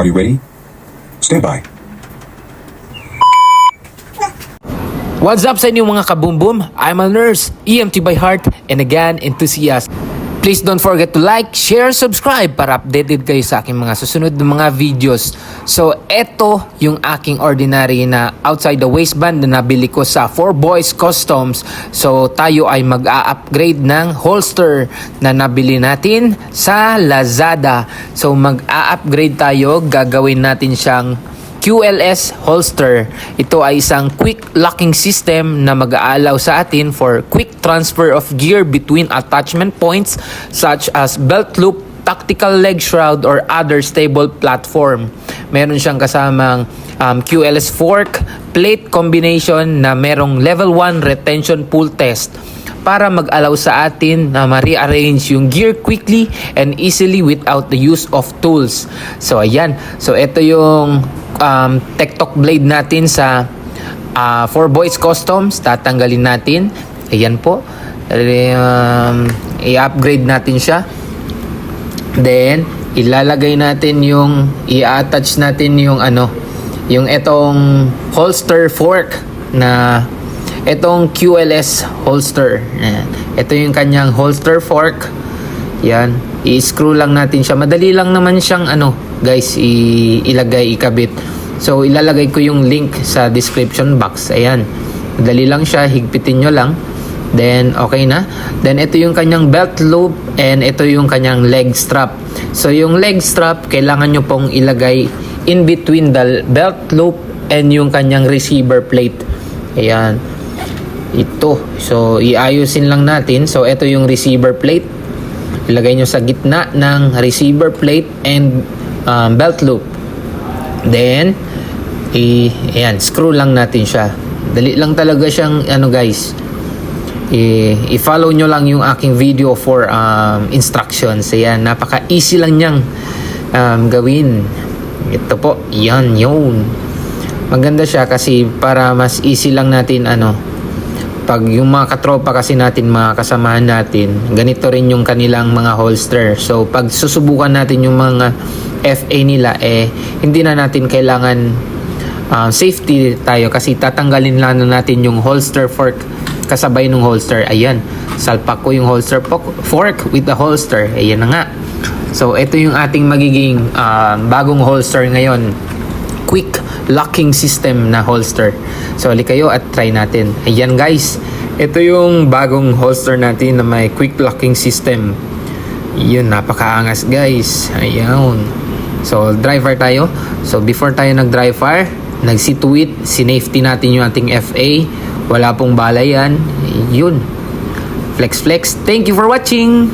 Are you ready? Stand by. What's up sa inyo mga kaboom-boom? I'm a nurse, EMT by heart, and again, enthusiast. Please don't forget to like, share, subscribe para updated kayo sa aking mga susunod na mga videos. So, eto yung aking ordinary na outside the waistband na nabili ko sa 4Boys Customs. So, tayo ay mag-a-upgrade ng holster na nabili natin sa Lazada. So, mag-a-upgrade tayo, gagawin natin siyang QLS holster. Ito ay isang quick locking system na mag-aalaw sa atin for quick transfer of gear between attachment points such as belt loop, tactical leg shroud, or other stable platform. Meron siyang kasamang QLS fork, plate combination na merong level 1 retention pull test para mag-allow sa atin na ma-rearrange yung gear quickly and easily without the use of tools. So ayan, so ito yung Tektok blade natin sa 4Boys Customs. Tatanggalin natin, ayan po, i-upgrade natin siya, then ilalagay natin yung i-attach natin yung yung etong holster fork na etong QLS holster. Ayan. Ito yung kanyang holster fork. Yan, i-screw lang natin siya. Madali lang naman siyang guys, ilagay, ikabit. So ilalagay ko yung link sa description box. Ayan, madali lang siya, higpitin nyo lang, then okay na. Then ito yung kanyang belt loop and ito yung kanyang leg strap. So yung leg strap kailangan nyo pong ilagay in between the belt loop and yung kanyang receiver plate. Ayan, ito. So iayusin lang natin. So ito yung receiver plate, ilagay nyo sa gitna ng receiver plate and belt loop. Then ayan, screw lang natin siya. Dali lang talaga siyang guys. I-follow nyo lang yung aking video for instructions. Ayan, napaka easy lang niyang gawin. Ito po, yan, yun. Maganda siya kasi para mas easy lang natin pag yung mga katropa kasi natin, mga kasamahan natin, ganito rin yung kanilang mga holster. So pag susubukan natin yung mga FA nila, hindi na natin kailangan safety tayo kasi tatanggalin lang natin yung holster fork kasabay ng holster. Ayan, salpak ko yung holster fork with the holster. Ayan na nga. So ito yung ating magiging bagong holster ngayon, quick locking system na holster. So hali kayo at try natin. Ayan guys, ito yung bagong holster natin na may quick locking system. Yun, napakaangas guys. Ayan. So driver tayo. So before tayo nag-dry fire, nag-situate, sinafety natin yung ating FA. Wala pong bala yan. Yun, flex flex. Thank you for watching.